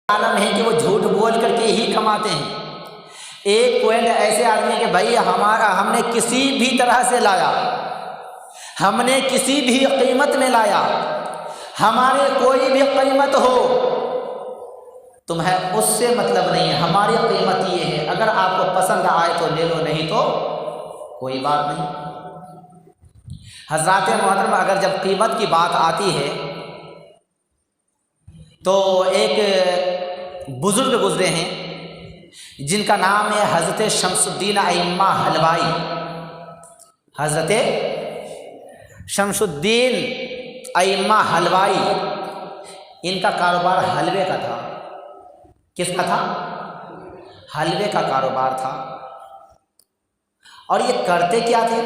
عالم ہے کہ وہ جھوٹ بول کر کے ہی کماتے ہیں۔ ایک پوائنٹ ایسے آدمی کہ بھائی ہم نے کسی بھی طرح سے لایا، ہم نے کسی بھی قیمت میں لایا، ہماری کوئی بھی قیمت ہو، تمہیں اس سے مطلب نہیں ہے، ہماری قیمت یہ ہے، اگر آپ کو پسند آئے تو لے لو، نہیں تو کوئی بات نہیں۔ حضرات محترم، اگر جب قیمت کی بات آتی ہے تو ایک بزرگ گزرے ہیں جن کا نام ہے حضرت شمس الدین ائمہ حلوائی۔ حضرت شمس الدین ائمہ حلوائی، ان کا کاروبار حلوے کا تھا۔ کس کا تھا؟ حلوے کا کاروبار تھا۔ اور یہ کرتے کیا تھے؟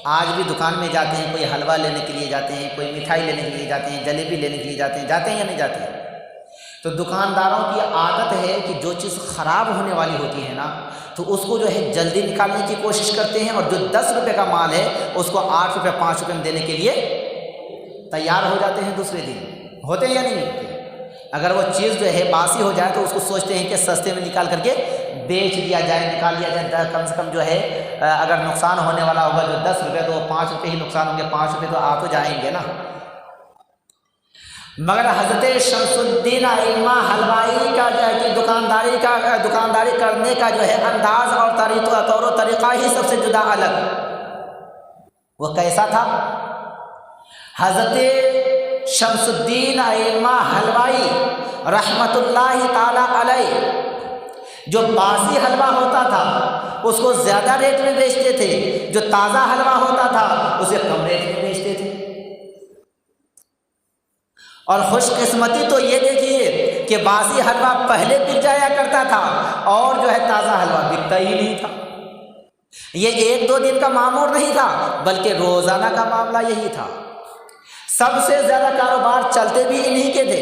آج بھی دکان میں جاتے ہیں، کوئی حلوہ لینے کے لیے جاتے ہیں، کوئی مٹھائی لینے کے لیے جاتے ہیں، جلیبی لینے کے لیے جاتے ہیں یا نہیں جاتے ہیں؟ تو دکانداروں کی عادت ہے کہ جو چیز خراب ہونے والی ہوتی ہے نا، تو اس کو جو ہے جلدی نکالنے کی کوشش کرتے ہیں، اور جو 10 روپے کا مال ہے اس کو 8 روپے 5 روپے میں دینے کے لیے تیار ہو جاتے ہیں دوسرے دن۔ ہوتے ہیں یا نہیں ہوتے؟ اگر وہ چیز جو ہے باسی ہو جائے تو اس کو سوچتے ہیں کہ سستے میں نکال کر کے بیچ دیا جائے، نکال لیا جائے، کم سے کم جو ہے اگر نقصان ہونے والا ہوگا جو 10 روپے تو 5 روپے ہی نقصان ہوں گے، 5 روپے تو آ تو جائیں گے نا۔ مگر حضرت شمس الدین ائمہ حلوائی کا جو ہے کہ دکانداری کرنے کا جو ہے انداز اور طور و طریقہ ہی سب سے جدا الگ۔ وہ کیسا تھا؟ حضرت شمس الدین ائمہ حلوائی رحمت اللہ تعالی علیہ جو باسی حلوہ ہوتا تھا اس کو زیادہ ریٹ میں بیچتے تھے، جو تازہ حلوہ ہوتا تھا اسے کم ریٹ میں بیچتے تھے۔ اور خوش قسمتی تو یہ دیکھیے کہ باسی حلوہ پہلے بک جایا کرتا تھا اور جو ہے تازہ حلوہ بکتا ہی نہیں تھا۔ یہ 1-2 دن کا معمول نہیں تھا بلکہ روزانہ کا معاملہ یہی تھا۔ سب سے زیادہ کاروبار چلتے بھی انہی کے تھے،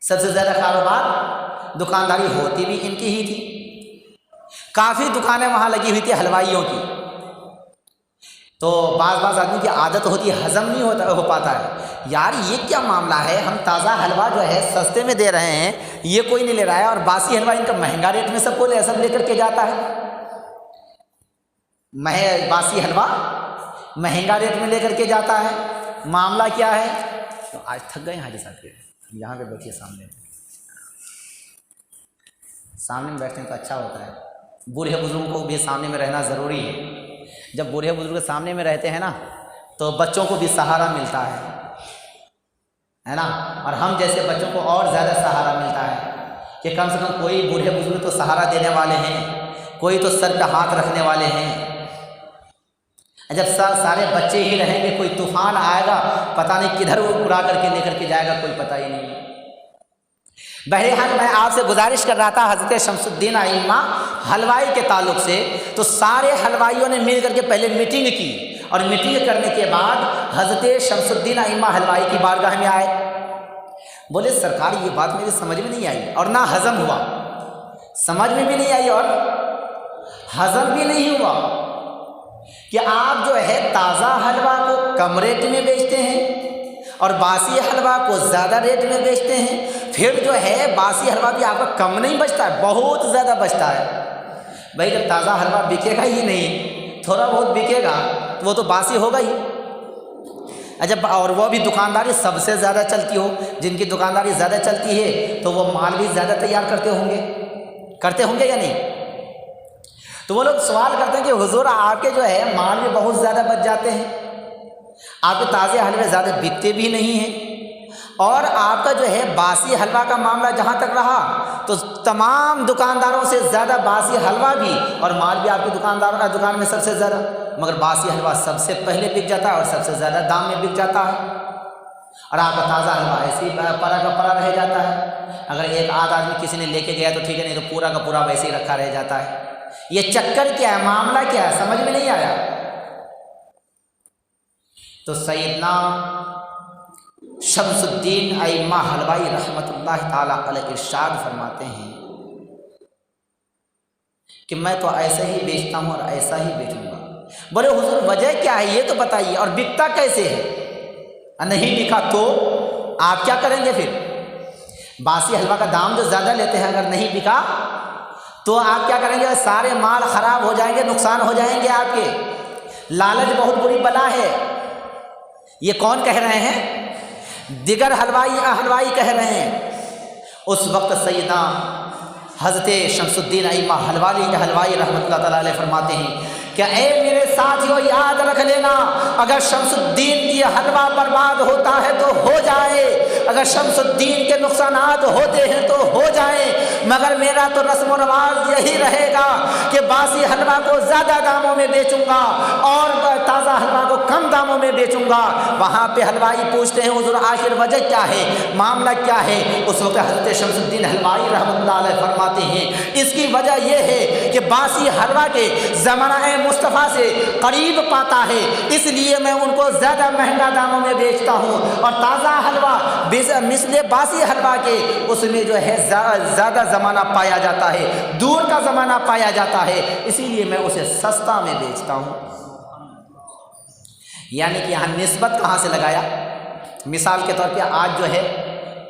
سب سے زیادہ کاروبار دکانداری ہوتی بھی ان کی ہی تھی۔ کافی دکانیں وہاں لگی ہوئی تھی حلوائیوں کی۔ تو بعض آدمی کی عادت ہوتی ہے، ہضم نہیں ہو پاتا ہے، یار یہ کیا معاملہ ہے، ہم تازہ حلوہ جو ہے سستے میں دے رہے ہیں، یہ کوئی نہیں لے رہا ہے، اور باسی حلوہ ان کا مہنگا ریٹ میں سب کو لے کر کے جاتا ہے۔ باسی حلوہ مہنگا ریٹ میں لے کر کے جاتا ہے، معاملہ کیا ہے؟ تو آج تھک گئے حاجی صاحب کے، یہاں پہ بیٹھیے، سامنے میں بیٹھتے ہیں تو اچھا ہوتا ہے۔ بوڑھے بزرگوں کو بھی سامنے میں رہنا ضروری ہے۔ جب بوڑھے بزرگ سامنے میں رہتے ہیں نا تو بچوں کو بھی سہارا ملتا ہے نا، اور ہم جیسے بچوں کو اور زیادہ سہارا ملتا ہے کہ کم سے کم کوئی بوڑھے بزرگ تو سہارا دینے والے ہیں، کوئی تو سر پہ ہاتھ رکھنے والے ہیں۔ جب سارے بچے ہی رہیں گے، کوئی طوفان آئے گا پتہ نہیں کدھر وہ اڑا کر کے لے کر کے جائے گا، کوئی پتہ ہی نہیں۔ بہرحال میں آپ سے گزارش کر رہا تھا حضرت شمس الدین ائمہ حلوائی کے تعلق سے، تو سارے حلوائیوں نے مل کر کے پہلے میٹنگ کی، اور میٹنگ کرنے کے بعد حضرت شمس الدین ائمہ حلوائی کی بارگاہ میں آئے۔ بولے سرکار یہ بات میرے سمجھ میں نہیں آئی، اور نہ ہضم ہوا، سمجھ میں بھی نہیں آئی اور ہضم بھی نہیں ہوا کہ آپ جو ہے تازہ حلوہ کو کم ریٹ میں بیچتے ہیں اور باسی حلوہ کو زیادہ ریٹ میں بیچتے ہیں، پھر جو ہے باسی حلوہ بھی آپ کا کم نہیں بچتا ہے، بہت زیادہ بچتا ہے۔ بھائی جب تازہ حلوہ بکے گا ہی نہیں، تھوڑا بہت بکے گا تو وہ تو باسی ہوگا ہی۔ جب اور وہ بھی دکانداری سب سے زیادہ چلتی ہو، جن کی دکانداری زیادہ چلتی ہے تو وہ مال بھی زیادہ تیار کرتے ہوں گے یا نہیں؟ تو وہ لوگ سوال کرتے ہیں کہ حضور آپ کے جو ہے مال بھی بہت زیادہ بچ جاتے ہیں، آپ کے تازے حلوے زیادہ بکتے بھی نہیں ہیں، اور آپ کا جو ہے باسی حلوہ کا معاملہ جہاں تک رہا تو تمام دکانداروں سے زیادہ باسی حلوہ بھی اور مال بھی آپ کی دکان میں سب سے زیادہ، مگر باسی حلوہ سب سے پہلے بک جاتا ہے اور سب سے زیادہ دام میں بک جاتا ہے، اور آپ کا تازہ حلوہ ایسے ہی پرا کا پرا رہ جاتا ہے۔ اگر ایک آدھ آدمی کسی نے لے کے گیا تو ٹھیک ہے، نہیں تو پورا کا پورا ویسے ہی رکھا رہ جاتا ہے۔ یہ چکر کیا ہے، معاملہ کیا ہے، سمجھ میں نہیں آیا۔ تو سیدنا شمس الدین ائمہ حلوائی رحمت اللہ تعالی علیہ ارشاد فرماتے ہیں کہ میں تو ایسا ہی بیچتا ہوں اور ایسا ہی بیچوں گا۔ بولے حضور وجہ کیا ہے یہ تو بتائیے، اور بکتا کیسے ہے؟ نہیں بکا تو آپ کیا کریں گے پھر؟ باسی حلوہ کا دام جو زیادہ لیتے ہیں اگر نہیں بکا تو آپ کیا کریں گے؟ سارے مال خراب ہو جائیں گے، نقصان ہو جائیں گے آپ کے۔ لالچ بہت بری بلا ہے۔ یہ کون کہہ رہے ہیں؟ دیگر حلوائی کہہ رہے ہیں۔ اس وقت سیدنا حضرت شمس الدین ائمہ حلوائی رحمۃ اللہ تعالیٰ علیہ فرماتے ہیں کہ اے میرے ساتھیو یاد رکھ لینا، اگر شمس الدین کی حلوہ برباد ہوتا ہے تو ہو جائے، اگر شمس الدین کے نقصانات ہوتے ہیں تو ہو جائیں، مگر میرا تو رسم و رواج یہی رہے گا کہ باسی حلوہ کو زیادہ داموں میں بیچوں گا اور تازہ حلوہ کو کم داموں میں بیچوں گا۔ وہاں پہ حلوائی پوچھتے ہیں حضور آخر وجہ کیا ہے، معاملہ کیا ہے؟ اس وقت حضرت شمس الدین حلوائی رحمۃ اللہ علیہ فرماتے ہیں اس کی وجہ یہ ہے کہ باسی حلوہ کے زمانہ مصطفیٰ سے قریب پاتا ہے، اس لیے میں ان کو زیادہ مہنگا داموں میں بیچتا ہوں، اور تازہ حلوہ مثل باسی حلوہ کے اس میں جو ہے زیادہ زمانہ پایا جاتا ہے، دور کا زمانہ پایا جاتا ہے، اسی لیے میں اسے سستا میں بیچتا ہوں۔ یعنی کہ یہاں نسبت کہاں سے لگایا؟ مثال کے طور پہ آج جو ہے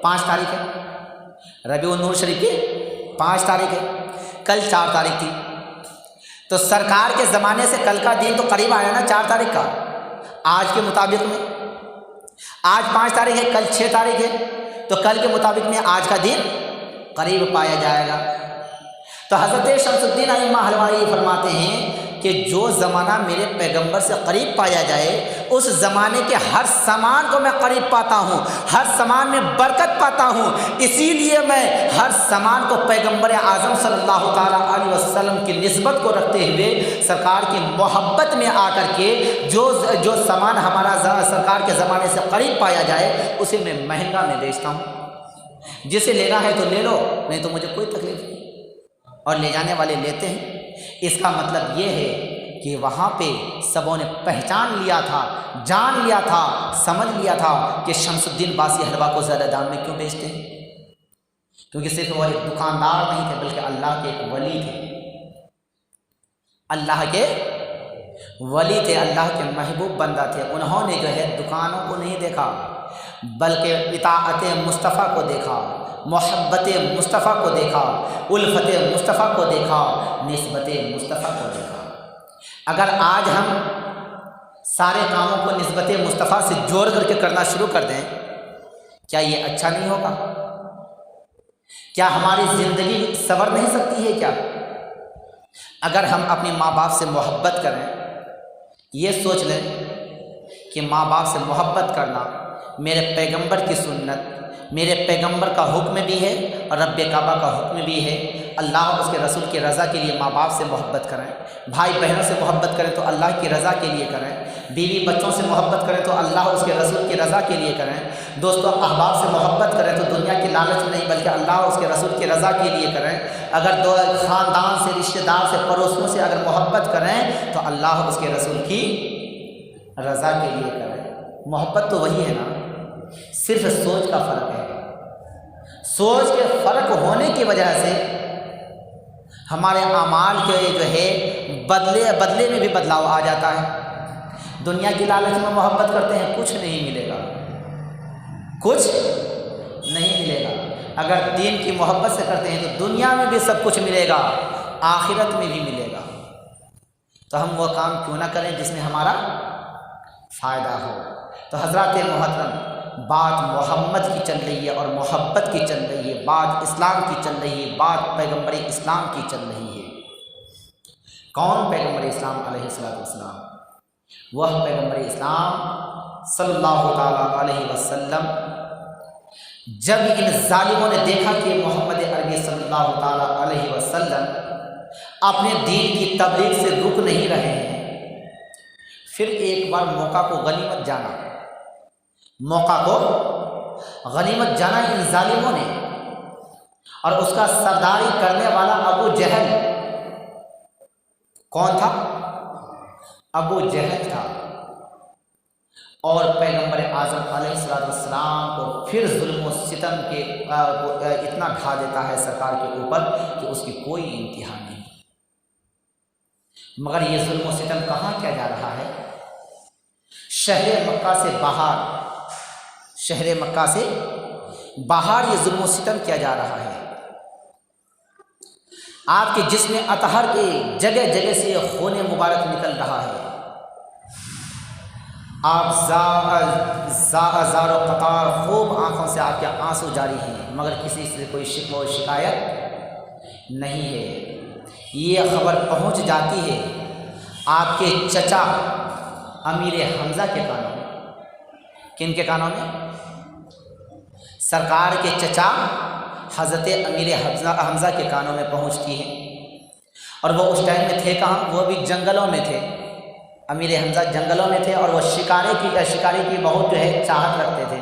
5 تاریخ ہے، ربیع النور شریف کی 5 تاریخ ہے، کل 4 تاریخ تھی، تو سرکار کے زمانے سے کل کا دن تو قریب آیا نا 4 تاریخ کا، آج کے مطابق میں آج 5 تاریخ ہے، کل 6 تاریخ ہے، تو کل کے مطابق میں آج کا دن قریب پایا جائے گا۔ تو حضرت شمس الدین ائمہ حلوائی فرماتے ہیں کہ جو زمانہ میرے پیغمبر سے قریب پایا جائے اس زمانے کے ہر سامان کو میں قریب پاتا ہوں، ہر سامان میں برکت پاتا ہوں، اسی لیے میں ہر سامان کو پیغمبر اعظم صلی اللہ تعالیٰ علیہ وسلم کی نسبت کو رکھتے ہوئے سرکار کی محبت میں آ کر کے جو سامان ہمارا سرکار کے زمانے سے قریب پایا جائے اسے میں مہنگا میں بیچتا ہوں۔ جسے لینا ہے تو لے لو، نہیں تو مجھے کوئی تکلیف نہیں، اور لے جانے والے لیتے ہیں۔ اس کا مطلب یہ ہے کہ وہاں پہ سبوں نے پہچان لیا تھا، جان لیا تھا، سمجھ لیا تھا کہ شمس الدین باسی حلوہ کو زیادہ دام میں کیوں بیچتے ہیں، کیونکہ صرف وہ ایک دکاندار نہیں تھے بلکہ اللہ کے ایک ولی تھے، اللہ کے ولی تھے، اللہ کے محبوب بندہ تھے۔ انہوں نے جو ہے دکانوں کو نہیں دیکھا بلکہ اطاعت مصطفیٰ کو دیکھا، محبت مصطفیٰ کو دیکھا، الفت مصطفیٰ کو دیکھا، نسبت مصطفیٰ کو دیکھا۔ اگر آج ہم سارے کاموں کو نسبت مصطفیٰ سے جوڑ کر کے کرنا شروع کر دیں، کیا یہ اچھا نہیں ہوگا؟ کیا ہماری زندگی سنور نہیں سکتی ہے کیا؟ اگر ہم اپنے ماں باپ سے محبت کریں، یہ سوچ لیں کہ ماں باپ سے محبت کرنا میرے پیغمبر کی سنت، میرے پیغمبر کا حکم بھی ہے اور رب کعبہ کا حکم بھی ہے۔ اللہ اور اس کے رسول کی رضا کے لیے ماں باپ سے محبت کریں، بھائی بہنوں سے محبت کریں تو اللہ کی رضا کے لیے کریں، بیوی بچوں سے محبت کریں تو اللہ اور اس کے رسول کی رضا کے لیے کریں، دوستوں احباب سے محبت کریں تو دنیا کی لالچ میں نہیں بلکہ اللہ اور اس کے رسول کی رضا کے لیے کریں۔ اگر خاندان سے، رشتہ دار سے، پڑوسیوں سے اگر محبت کریں تو اللہ اور اس کے رسول کی رضا کے لیے کریں۔ محبت تو وہی ہے نا، صرف سوچ کا فرق ہے۔ سوچ کے فرق ہونے کی وجہ سے ہمارے اعمال کے جو ہے بدلے میں بھی بدلاؤ آ جاتا ہے۔ دنیا کی لالچ میں محبت کرتے ہیں، کچھ نہیں ملے گا، کچھ نہیں ملے گا۔ اگر دین کی محبت سے کرتے ہیں تو دنیا میں بھی سب کچھ ملے گا، آخرت میں بھی ملے گا۔ تو ہم وہ کام کیوں نہ کریں جس میں ہمارا فائدہ ہو۔ تو حضرات محترم، بات محمد کی چل رہی ہے اور محبت کی چل رہی ہے، بات اسلام کی چل رہی ہے، بات پیغمبر اسلام کی چل رہی ہے۔ کون پیغمبر اسلام علیہ السلام؟ وہ پیغمبر اسلام صلی اللہ تعالیٰ علیہ وسلم جب ان ظالموں نے دیکھا کہ محمد عربی صلی اللہ تعالیٰ علیہ وسلم اپنے دین کی تبلیغ سے رک نہیں رہے ہیں، پھر ایک بار موقع کو غنیمت جانا، ان ظالموں نے، اور اس کا سرداری کرنے والا ابو جہل، کون تھا؟ ابو جہل تھا، اور پیغمبر اعظم علیہ السلام کو پھر ظلم و ستم کے اتنا ڈھا دیتا ہے سرکار کے اوپر کہ اس کی کوئی انتہا نہیں۔ مگر یہ ظلم و ستم کہاں کیا جا رہا ہے؟ شہر مکہ سے باہر، شہر مکہ سے باہر یہ ظلم و ستم کیا جا رہا ہے، آپ کے جسم اطہر کے جگہ جگہ سے خون مبارک نکل رہا ہے، آپ زار و قطار خوب آنکھوں سے آپ کے آنسو جاری ہیں، مگر کسی سے کوئی شکوہ و شکایت نہیں ہے۔ یہ خبر پہنچ جاتی ہے آپ کے چچا امیر حمزہ کے کانوں میں۔ کن کے کانوں میں؟ سرکار کے چچا حضرت امیر حمزہ کے کانوں میں پہنچتی ہے، اور وہ اس ٹائم میں تھے کہاں؟ وہ بھی جنگلوں میں تھے۔ امیر حمزہ جنگلوں میں تھے، اور وہ شکاری کی بہت جو ہے چاہت رکھتے تھے،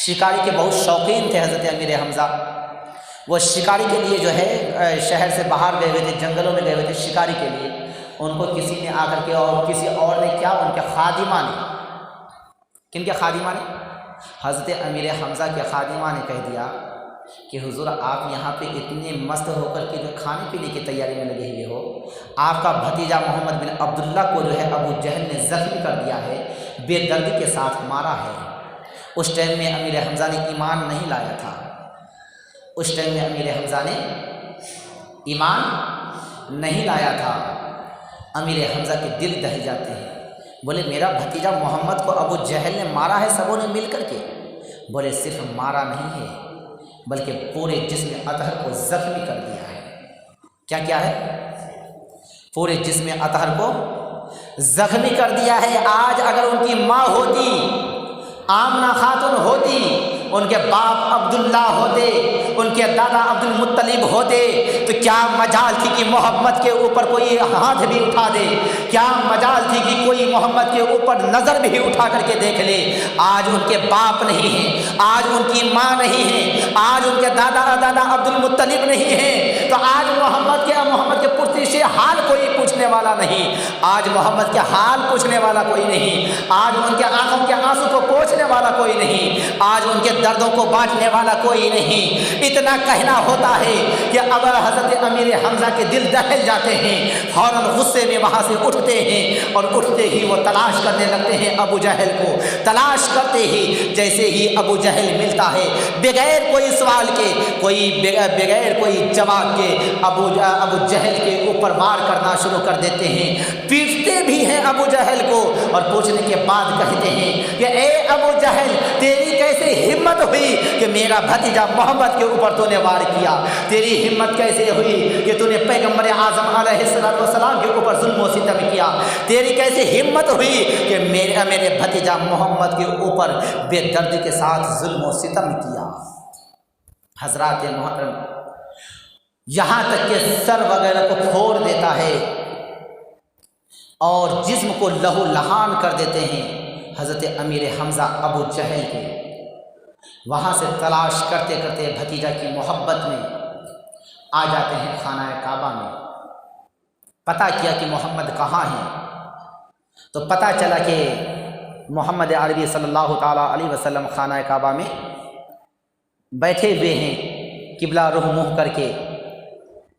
شکاری کے بہت شوقین تھے حضرت امیر حمزہ۔ وہ شکاری کے لیے جو ہے شہر سے باہر گئے ہوئے تھے، جنگلوں میں گئے ہوئے تھے شکاری کے لیے۔ ان کو کسی نے آ کر کے، اور کسی اور نے کیا، ان کے خادمہ نے، کن کے خادمہ نے؟ حضرت امیر حمزہ کے خادمہ نے کہہ دیا کہ حضور آپ یہاں پہ اتنے مست ہو کر کے جو کھانے پینے کی تیاری میں لگے ہوئے ہو، آپ کا بھتیجا محمد بن عبداللہ کو جو ہے ابو جہل نے زخمی کر دیا ہے، بے دردی کے ساتھ مارا ہے۔ اس ٹائم میں امیر حمزہ نے ایمان نہیں لایا تھا، اس ٹائم میں امیر حمزہ نے ایمان نہیں لایا تھا۔ امیر حمزہ کے دل دہل جاتے ہیں، بولے میرا بھتیجا محمد کو ابو جہل نے مارا ہے سبوں نے مل کر کے؟ بولے صرف مارا نہیں ہے بلکہ پورے جسم اطہر کو زخمی کر دیا ہے۔ کیا کیا ہے؟ پورے جسم اطہر کو زخمی کر دیا ہے۔ آج اگر ان کی ماں ہوتی، آمنہ خاتون ہوتی، ان کے باپ عبداللہ ہوتے، ان کے دادا عبد المطلب ہوتے، تو کیا مجال تھی کہ محمد کے اوپر کوئی ہاتھ بھی اٹھا دے؟ کیا مجال تھی کہ کوئی محمد کے اوپر نظر بھی اٹھا کر کے دیکھ لے؟ آج ان کے باپ نہیں ہیں، آج ان کی ماں نہیں ہے، آج ان کے دادا عبد المطلب نہیں ہیں، تو آج محمد کے پرسی سے حال کوئی پوچھنے والا نہیں، آج محمد کے حال پوچھنے والا کوئی نہیں، آج ان کے آنکھوں کے آنسو کو پوچھنے والا کوئی نہیں، آج ان کے دردوں کو بانٹنے والا کوئی نہیں۔ اتنا کہنا ہوتا ہے کہ اب حضرت امیر حمزہ کے دل دہل جاتے ہیں، فوراً غصے میں وہاں سے اٹھتے ہیں، اور اٹھتے ہی وہ تلاش کرنے لگتے ہیں ابو جہل کو۔ تلاش کرتے ہی جیسے ہی ابو جہل ملتا ہے، بغیر کوئی سوال کے، بغیر کوئی جواب کے ابو جہل کے اوپر وار کرنا شروع کر دیتے ہیں، پیٹتے بھی ہیں ابو جہل کو، اور پوچھنے کے بعد کہتے ہیں کہ اے ابو جہل، تیری کیسے ہمت ہوئی کہ میرا بھتیجا محمد کے اوپر تو نے وار کیا؟ تیری ہمت کیسے ہوئی کہ تو نے پیغمبر اعظم علیہ السلام کے اوپر ظلم و ستم کیا؟ تیری کیسے ہمت ہوئی کہ میرے بھتیجا محمد کے اوپر بے دردی کے ساتھ ظلم و ستم کیا؟ حضرات محترم، یہاں تک کہ سر وغیرہ کو پھوڑ دیتا ہے اور جسم کو لہو لہان کر دیتے ہیں حضرت امیر حمزہ ابو جہل کے۔ وہاں سے تلاش کرتے کرتے بھتیجا کی محبت میں آ جاتے ہیں خانہ کعبہ میں۔ پتہ کیا کہ محمد کہاں ہیں، تو پتہ چلا کہ محمد عربی صلی اللہ تعالیٰ علیہ وسلم خانہ کعبہ میں بیٹھے ہوئے ہیں، قبلہ رخ منہ کر کے،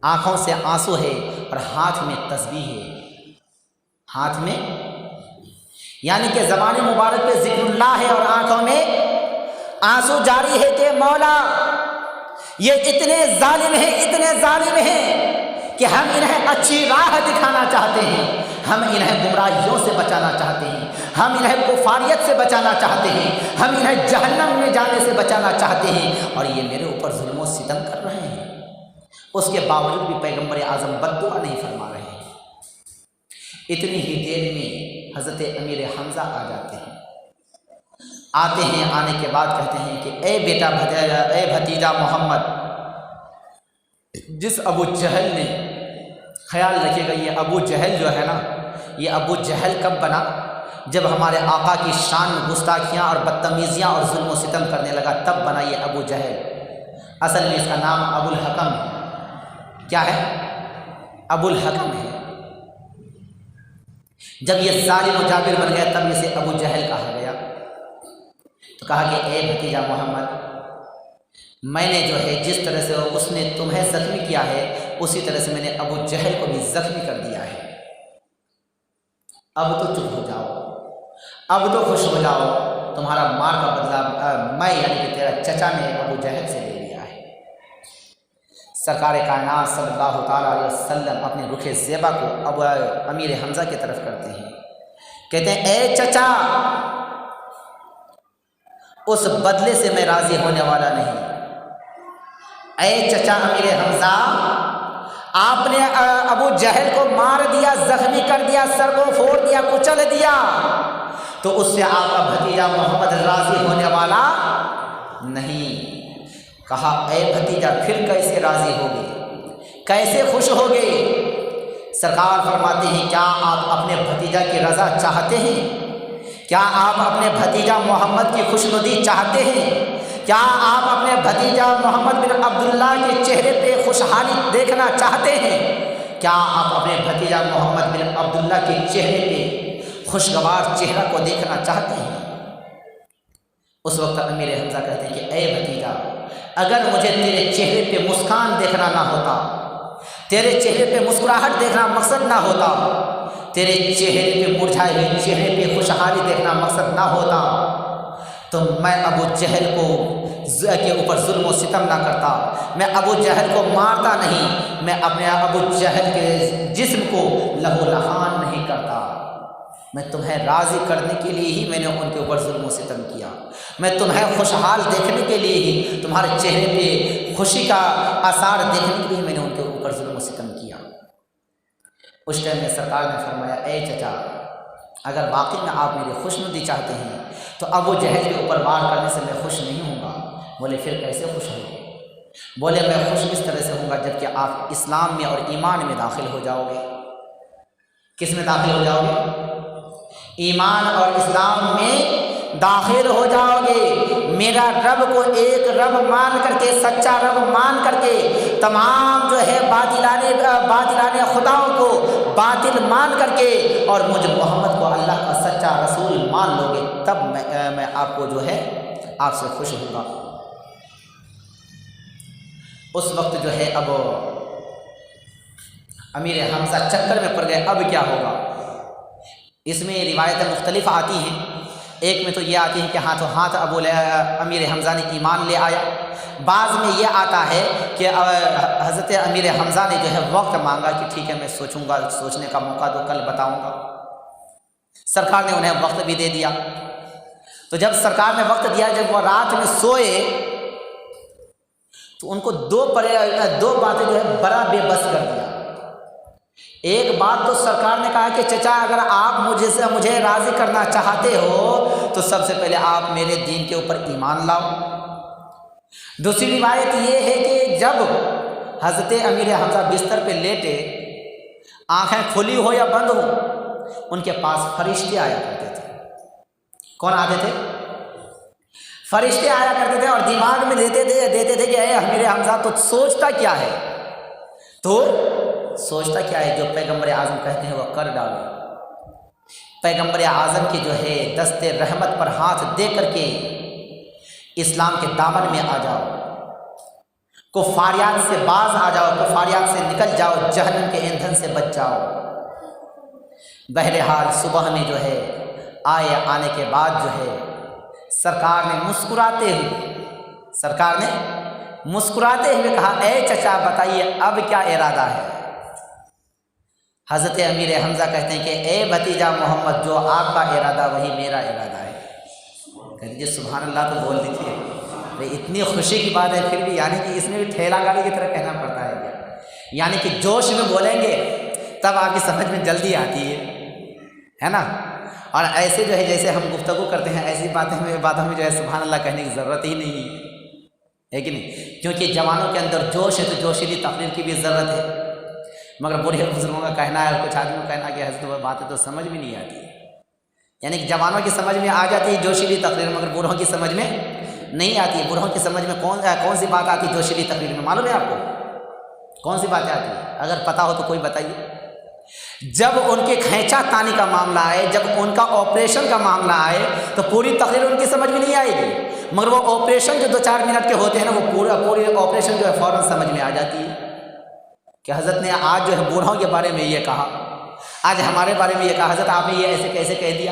آنکھوں سے آنسو ہے اور ہاتھ میں تسبیح ہے، ہاتھ میں، یعنی کہ زبان مبارک پہ ذکر اللہ ہے اور آنکھوں میں آنسو جاری ہے کہ مولا یہ اتنے ظالم ہیں کہ ہم انہیں اچھی راہ دکھانا چاہتے ہیں، ہم انہیں گمراہیوں سے بچانا چاہتے ہیں، ہم انہیں کفاریت سے بچانا چاہتے ہیں، ہم انہیں جہنم میں جانے سے بچانا چاہتے ہیں، اور یہ میرے اوپر ظلم و ستم کر رہے ہیں۔ اس کے باوجود بھی پیغمبر اعظم بد دعا نہیں فرما رہے ہیں۔ اتنی ہی دیر میں حضرت امیر حمزہ آ جاتے ہیں، آتے ہیں، آنے کے بعد کہتے ہیں کہ اے بھتیجا محمد، جس ابو جہل نے، خیال رکھیے گا یہ ابو جہل جو ہے نا، یہ ابو جہل کب بنا؟ جب ہمارے آقا کی شان میں گستاخیاں اور بدتمیزیاں اور ظلم و ستم کرنے لگا، تب بنا یہ ابو جہل۔ اصل میں اس کا نام ابو الحکم ہے۔ کیا ہے؟ ابو الحکم ہے۔ جب یہ ظالم و جابر بن گیا تب اسے ابو جہل کہا گیا۔ تو کہا کہ اے بھتیجا محمد، میں نے جو ہے جس طرح سے اس نے تمہیں زخمی کیا ہے، اسی طرح سے میں نے ابو جہل کو بھی زخمی کر دیا ہے۔ اب تو چپ ہو جاؤ، اب تو خوش ہو جاؤ، تمہارا مار کا بدلہ میں یعنی کہ تیرا چچا نے ابو جہل سے لے لیا ہے۔ سرکار کائنات صلی اللہ تعالیٰ علیہ وسلم اپنے رخ زیبا کو اب امیر حمزہ کی طرف کرتے ہیں، کہتے ہیں اے چچا، اس بدلے سے میں راضی ہونے والا نہیں۔ اے چچا امیر حمزہ، آپ نے ابو جہل کو مار دیا، زخمی کر دیا، سر کو پھوڑ دیا، کچل دیا، تو اس سے آپ کا بھتیجا محمد راضی ہونے والا نہیں۔ کہا اے بھتیجا پھر کیسے راضی ہوگے، کیسے خوش ہوگے؟ سرکار فرماتے ہیں کیا آپ اپنے بھتیجا کی رضا چاہتے ہیں؟ کیا آپ اپنے بھتیجا محمد کی خوشنودی چاہتے ہیں؟ کیا آپ اپنے بھتیجا محمد بن عبداللہ کے چہرے پہ خوشحالی دیکھنا چاہتے ہیں؟ کیا آپ اپنے بھتیجا محمد بن عبداللہ کے چہرے پہ خوشگوار چہرہ کو دیکھنا چاہتے ہیں؟ اس وقت امیر حمزہ کہتے ہیں کہ اے بھتیجا، اگر مجھے تیرے چہرے پہ مسکان دیکھنا نہ ہوتا، تیرے چہرے پہ مسکراہٹ دیکھنا مقصد نہ ہوتا، تیرے چہرے پہ مرجھائے ہوئے چہرے پہ خوشحالی دیکھنا مقصد نہ ہوتا، تو میں ابو جہل کے اوپر ظلم و ستم نہ کرتا، میں ابو جہل کو مارتا نہیں، میں اپنے ابو جہل کے جسم کو لہو لہان نہیں کرتا۔ میں تمہیں راضی کرنے کے لیے ہی میں نے ان کے اوپر ظلم و ستم کیا، میں تمہیں خوشحال دیکھنے کے لیے ہی، تمہارے چہرے پہ خوشی کا آثار دیکھنے کے لیے میں نے ان کے اوپر ظلم و ستم کیا۔ اس ٹائم میں سرکار نے فرمایا اے چچا، اگر واقعی میں آپ میری خوشنودی چاہتے ہیں تو ابو جہل کے اوپر وار کرنے سے میں خوش نہیں ہوں گا۔ بولے پھر کیسے خوش ہوں گے؟ بولے میں خوش اس طرح سے ہوں گا جب کہ آپ اسلام میں اور ایمان میں داخل ہو جاؤ گے۔ کس میں داخل ہو جاؤ گے؟ ایمان اور اسلام میں داخل ہو جاؤ گے، میرا رب کو ایک رب مان کر کے، سچا رب مان کر کے، تمام جو ہے باطلانے خداؤں کو باطل مان کر کے، اور مجھ محمد کو اللہ کا سچا رسول مان لو گے، تب میں آپ کو جو ہے آپ سے خوش ہوں گا۔ اس وقت جو ہے اب امیر حمزہ چکر میں پڑ گئے، اب کیا ہوگا؟ اس میں روایتیں مختلف آتی ہیں، ایک میں تو یہ آتی ہے کہ ہاتھوں ہاتھ امیر حمزہ نے ایمان لے آیا، بعض میں یہ آتا ہے کہ حضرت امیر حمزہ نے جو ہے وقت مانگا کہ ٹھیک ہے میں سوچوں گا، سوچنے کا موقع دو، کل بتاؤں گا۔ سرکار نے انہیں وقت بھی دے دیا، تو جب سرکار نے وقت دیا، جب وہ رات میں سوئے تو ان کو دو باتیں جو ہے بڑا بے بس کر دیا۔ ایک بات تو سرکار نے کہا کہ چچا اگر آپ مجھے راضی کرنا چاہتے ہو تو سب سے پہلے آپ میرے دین کے اوپر ایمان لاؤ۔ دوسری روایت یہ ہے کہ جب حضرت امیر حمزہ بستر پہ لیٹے، آنکھیں کھلی ہو یا بند ہو، ان کے پاس فرشتے آیا کرتے تھے۔ کون آتے تھے؟ فرشتے آیا کرتے تھے، اور دماغ میں دیتے تھے کہ اے امیر حمزہ تو سوچتا کیا ہے، تو سوچتا کیا ہے، جو پیغمبر اعظم کہتے ہیں وہ کر ڈالو۔ پیغمبر اعظم کی جو ہے دست رحمت پر ہاتھ دے کر کے اسلام کے دامن میں آ جاؤ، کفاریات سے باز آ جاؤ، کفاریات سے نکل جاؤ، جہنم کے ایندھن سے بچ جاؤ۔ بہرحال صبح میں جو ہے آنے کے بعد جو ہے سرکار نے مسکراتے ہوئے کہا اے چچا بتائیے اب کیا ارادہ ہے؟ حضرت امیر حمزہ کہتے ہیں کہ اے بھتیجا محمد، جو آپ کا ارادہ وہی میرا ارادہ ہے۔ کہہ دیجیے سبحان اللہ تو بول دیجیے، اتنی خوشی کی بات ہے، پھر بھی یعنی کہ اس میں بھی ٹھیلا گاڑی کی طرح کہنا پڑتا ہے، یعنی کہ جوش میں بولیں گے تب آپ کی سمجھ میں جلدی آتی ہے نا۔ اور ایسے جو ہے جیسے ہم گفتگو کرتے ہیں، ایسی باتوں میں جو ہے سبحان اللہ کہنے کی ضرورت ہی نہیں ہے کہ نہیں؟ کیونکہ جوانوں کے اندر جوش ہے تو جوشیلی تقریر کی بھی ضرورت ہے، مگر بوڑھے بزرگوں کا کہنا ہے اور کچھ آدمیوں کا کہنا ہے کہ حضرت وہ باتیں تو سمجھ میں نہیں آتی ہے، یعنی کہ جوانوں کی سمجھ میں آ جاتی ہے جوشیلی تقریر، مگر بوڑھوں کی سمجھ میں نہیں آتی ہے۔ بوڑھوں کی سمجھ میں کون سی بات آتی ہے جوشیلی تقریر میں؟ معلوم ہے آپ کو کون سی باتیں آتی ہیں؟ اگر پتہ ہو تو کوئی بتائیے۔ جب ان کے کھینچا تانی کا معاملہ آئے، جب ان کا آپریشن کا معاملہ آئے تو پوری تقریر ان کی سمجھ میں نہیں آئے گی، مگر وہ آپریشن جو 2-4 منٹ کے ہوتے ہیں نا، وہ پوری آپریشن جو ہے فوراً سمجھ میں آ جاتی ہے کہ حضرت نے آج جو ہے بوڑھوں کے بارے میں یہ کہا، آج ہمارے بارے میں یہ کہا، حضرت آپ نے یہ ایسے کیسے کہہ دیا۔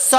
100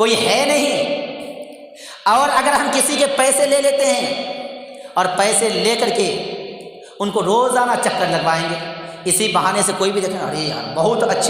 کوئی ہے نہیں۔ اور اگر ہم کسی کے پیسے لے لیتے ہیں اور پیسے لے کر کے ان کو روزانہ چکر لگوائیں گے، اسی بہانے سے کوئی بھی دیکھیں ارے یار بہت اچھے